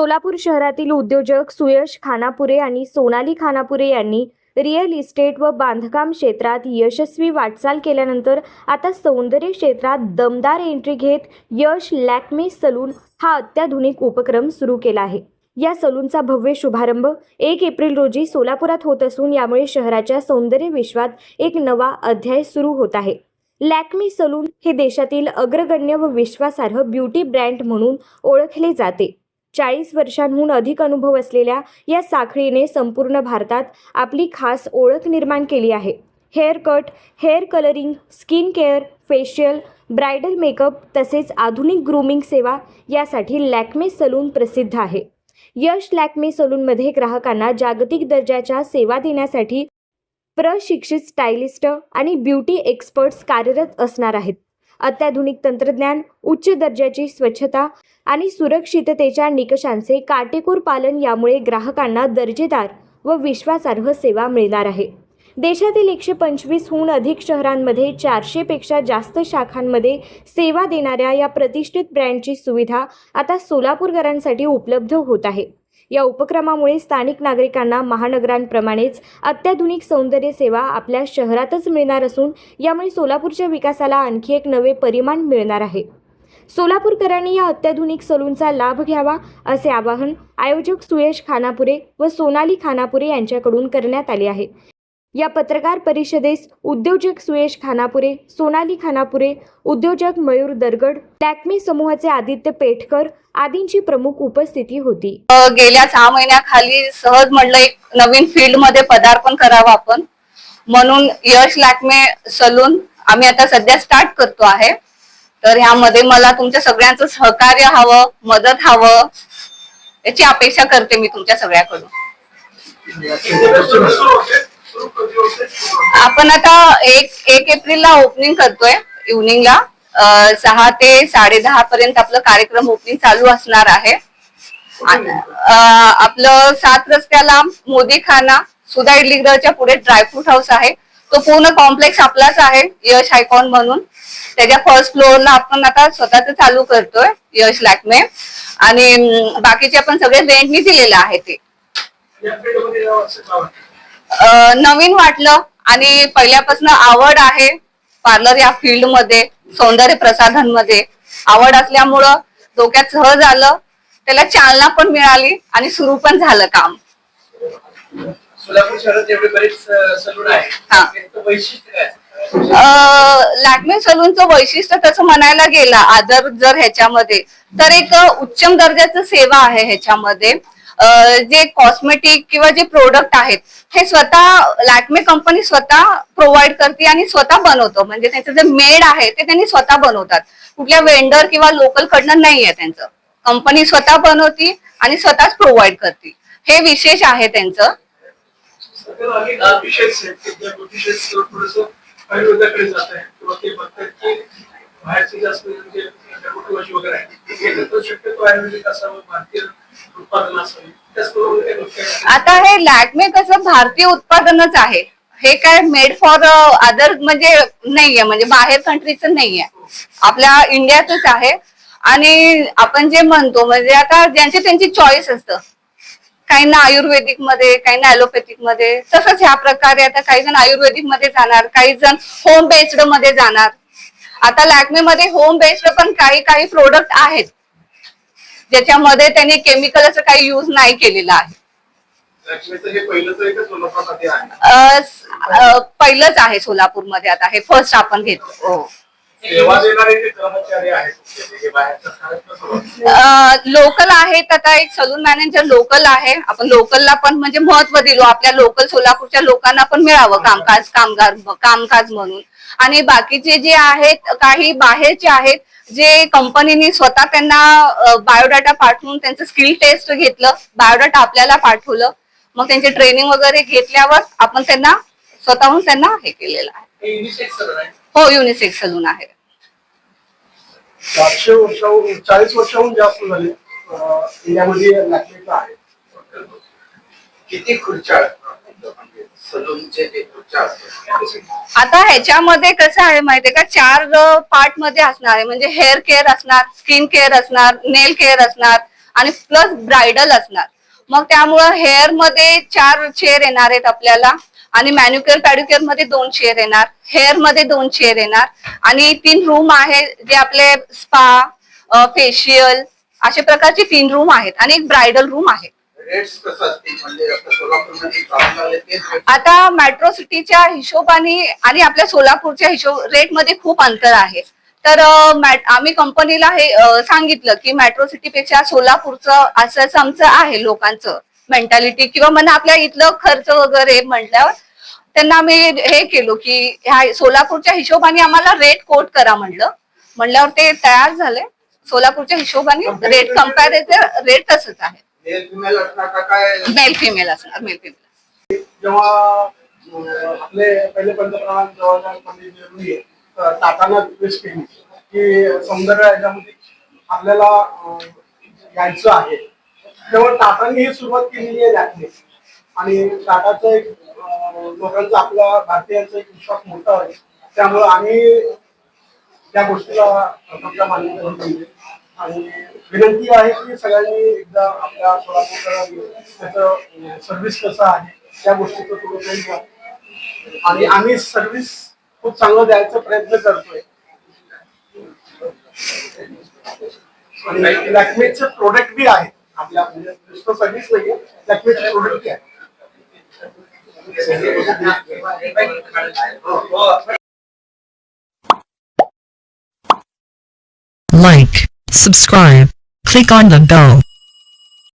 सोलापूर शहरातील उद्योजक सुयश खानापुरे आणि सोनाली खानापुरे यांनी रिअल इस्टेट व बांधकाम क्षेत्रात यशस्वी वाटचाल केल्यानंतर आता सौंदर्य क्षेत्रात दमदार एंट्री घेत यश लॅक्मे सलून हा अत्याधुनिक उपक्रम सुरू केला आहे। या सलूनचा भव्य शुभारंभ 1 एप्रिल रोजी सोलापुरात होत असून यामुळे शहराच्या सौंदर्य विश्वात एक नवा अध्याय सुरू होत आहे। लॅक्मे सलून हे देशातील अग्रगण्य व विश्वासार्ह ब्युटी ब्रँड म्हणून ओळखले जाते। 40 वर्षांहून अधिक अनुभव असलेल्या या साखळीने संपूर्ण भारतात आपली खास ओळख निर्माण केली आहे। Hair cut, hair colouring, skin care, facial, bridal makeup तसेच आधुनिक ग्रूमिंग सेवा यासाठी लॅक्मे सलून प्रसिद्ध आहे। यश लॅक्मे सलूनमध्ये ग्राहकांना जागतिक दर्जाच्या सेवा देण्यासाठी प्रशिक्षित स्टायलिस्ट आणि ब्युटी एक्सपर्ट्स कार्यरत असणार आहेत। अत्याधुनिक तंत्रज्ञान, उच्च दर्जाची स्वच्छता आणि सुरक्षिततेच्या निकषांचे काटेकोर पालन यामुळे ग्राहकांना दर्जेदार व विश्वासार्ह सेवा मिळणार आहे। देशातील 125हून अधिक शहरांमध्ये 400 पेक्षा जास्त शाखांमध्ये सेवा देणाऱ्या या प्रतिष्ठित ब्रँडची सुविधा आता सोलापूरकरांसाठी उपलब्ध होत आहे। या उपक्रमामुळे स्थानिक नागरिकांना महानगरांप्रमाणेच अत्याधुनिक सौंदर्य सेवा आपल्या शहरातच मिळणार असून यामुळे सोलापूरच्या विकासाला आणखी एक नवे परिमाण मिळणार आहे। सोलापूरकरांनी या अत्याधुनिक सलूनचा लाभ घ्यावा असे आवाहन आयोजक सुयश खानापुरे व सोनाली खानापुरे यांच्याकडून करण्यात आले आहे। या पत्रकार परिषदेस उद्योजक सुयश खानापुरे, सोनाली खानापुरे, उद्योजक मयूर दरगड, लॅक्मे समूहाचे आदित्य पेठकर आदींची प्रमुख उपस्थिती होती। गेल्या 6 महिन्याखाली सहज म्हटलं एक नवीन फील्ड मध्ये पदार्पण करावं आपण, म्हणून यश लॅक्मे सलून आम्ही आता सध्या स्टार्ट करतो आहे। तर ह्यामध्ये मला तुमच्या सगळ्यांचं सहकार्य हवं, मदत हवं याची अपेक्षा करते मी तुमच्या सगळ्याकडून। आपण आता 1 एप्रिलला ओपनिंग करतोय इव्हनिंगला 6 ते 10:30 पर्यंत आपलं कार्यक्रम ओपनिंग चालू असणार आहे। आपलं 7 रस्त्याला मोदीखाना सुधा इडलीगृहच्या पुढे ड्रायफ्रूट हाऊस आहे, तो पूर्ण कॉम्प्लेक्स आपलाच आहे यश आयकॉन म्हणून। त्याच्या फर्स्ट फ्लोअरला आपण आता स्वतःच चालू करतोय यश लॅक्मे, आणि बाकीचे आपण सगळे रेंटनी दिलेलं आहे। ते नवीन वाटलं आणि पहिल्यापासून आवड आहे पार्लर या फील्ड मध्ये, सौंदर्य प्रसाधनमध्ये आवड असल्यामुळं डोक्यात सहज आलं, त्याला चालना पण मिळाली आणि सुरू पण झालं काम। सोलापूर शहरात जेवढे बरेच सलून आहेत त्याचं वैशिष्ट्य काय? लॅक्मे सलूनचं वैशिष्ट्य तसं म्हणायला गेला आदर जर ह्याच्यामध्ये तर एक उच्चम दर्जाचं सेवा आहे ह्याच्यामध्ये। जे कॉस्मेटिक किंवा जे प्रोडक्ट आहेत हे स्वतः लॅक्मे कंपनी स्वतः प्रोव्हाइड करते आणि स्वतः बनवतो, म्हणजे त्यांचं जे मेड आहे ते त्यांनी स्वतः बनवतात, कुठल्या वेंडर किंवा लोकल कडनं नाहीये त्यांचं। कंपनी स्वतः बनवती आणि स्वतःच प्रोव्हाइड करते, हे विशेष आहे त्यांचं। आता हे लॅक्मे कसं भारतीय उत्पादनच आहे, हे काय मेड फॉर अदर म्हणजे नाहीये, म्हणजे बाहेर कंट्रीचं नाहीये, आपल्या इंडियातच आहे। आणि आपण जे म्हणतो म्हणजे आता ज्यांची त्यांची चॉईस असतं, काही ना आयुर्वेदिक मध्ये, काही ना ॲलोपॅथिक मध्ये, तसंच ह्या प्रकारे आता काही जण आयुर्वेदिक मध्ये जाणार, काही जण होम बेस्ड मध्ये जाणार। आता लॅक्मे मध्ये होम बेस्ड पण काही प्रोडक्ट आहेत ज्याच्यामध्ये त्यांनी केमिकल असं काही यूज नाही केलेलं आहे। पहिलंच आहे सोलापूरमध्ये, आता हे फर्स्ट आपण घेतो। लोकल आहेत, आता एक सलून मॅनेजर लोकल आहे, आपण लोकलला पण म्हणजे महत्व दिलो, आपल्या लोकल सोलापूरच्या लोकांना पण मिळावं कामकाज म्हणून। आणि बाकीचे जे आहेत काही बाहेरचे आहेत जे कंपनीने स्वतः त्यांना बायोडाटा पाठवून त्यांचं स्किल टेस्ट घेतलं, बायोडाटा आपल्याला पाठवलं, मग त्यांचे ट्रेनिंग वगैरे घेतल्यावर आपण त्यांना स्वतःहून त्यांना हे केलेलं आहे। हो, युनिसेक्स सलून आहे। 40 वर्षाहून जास्त झाले इंडियामध्ये लॅक्मेचा आहे। किती खुर्च्या आता ह्याच्यामध्ये कसं आहे माहितीये का, 4 पार्ट मध्ये असणार आहे, म्हणजे हेअर केअर असणार, स्किन केअर असणार, नेल केअर असणार, आणि प्लस ब्रायडल असणार. मग त्यामुळं हेअर मध्ये 4 चेअर येणार आहेत आपल्याला आणि मॅन्युक्युअर पॅड्युक्युअर मध्ये 2 चेअर येणार, हेअर मध्ये 2 चेअर येणार आणि 3 रूम आहे जे आपले स्पा, फेशियल अशा प्रकारचे 3 रूम आहेत आणि एक ब्रायडल रूम आहे. रेट्स कसं असतील म्हणजे आता सोलापूरमध्ये काम लागले तेच rate? आता मेट्रो सिटीच्या हिशोबाने आणि आपल्या सोलापूरच्या रेट मध्ये खूप अंतर आहे. तर आम्ही कंपनीला हे सांगितलं की मेट्रो सिटीपेक्षा सोलापूरचं असं आमचं आहे लोकांचं मेंटॅलिटी किंवा म्हणा आपल्या इथलं खर्च वगैरे म्हटल्यावर त्यांना आम्ही हे केलो की ह्या सोलापूरच्या हिशोबाने आम्हाला रेट कोट करा म्हणल्यावर ते तयार झाले. सोलापूरच्या हिशोबाने रेट कम्पॅरेटिव्ह रेट तसंच आहे. मेल फिमेल असणार का काय? मेल फिमेल असणार, मेल फिमेल. जेव्हा आपले पहिले पंतप्रधान जवाहरलाल नेहरू टाटाना रिक्वेस्ट केली की सौंदर्य याच्यामध्ये आपल्याला यायचं आहे, तेव्हा टाटाने ही सुरुवात केलेली आहे लॅक्मे. आणि टाटाचा एक लोकांचा आपला भारतीयांचा एक विश्वास मोठा आहे. त्यामुळे आम्ही त्या गोष्टीला आपल्या मान्यता दिली आणि विनंती आहे की सगळ्यांनी एकदा आपल्या सोलापूरकडे त्याचं सर्व्हिस कसं आहे त्या गोष्टीचं थोडं काही घ्या. आणि आम्ही सर्व्हिस खूप चांगलं द्यायचा प्रयत्न करतोय. आणि लॅक्मेचे प्रोडक्ट बी आहेत आपल्या, म्हणजे नुसतं सर्व्हिस नाहीये, लॅक्मेचे प्रोडक्ट बी आहेत. Like, subscribe, click on the bell.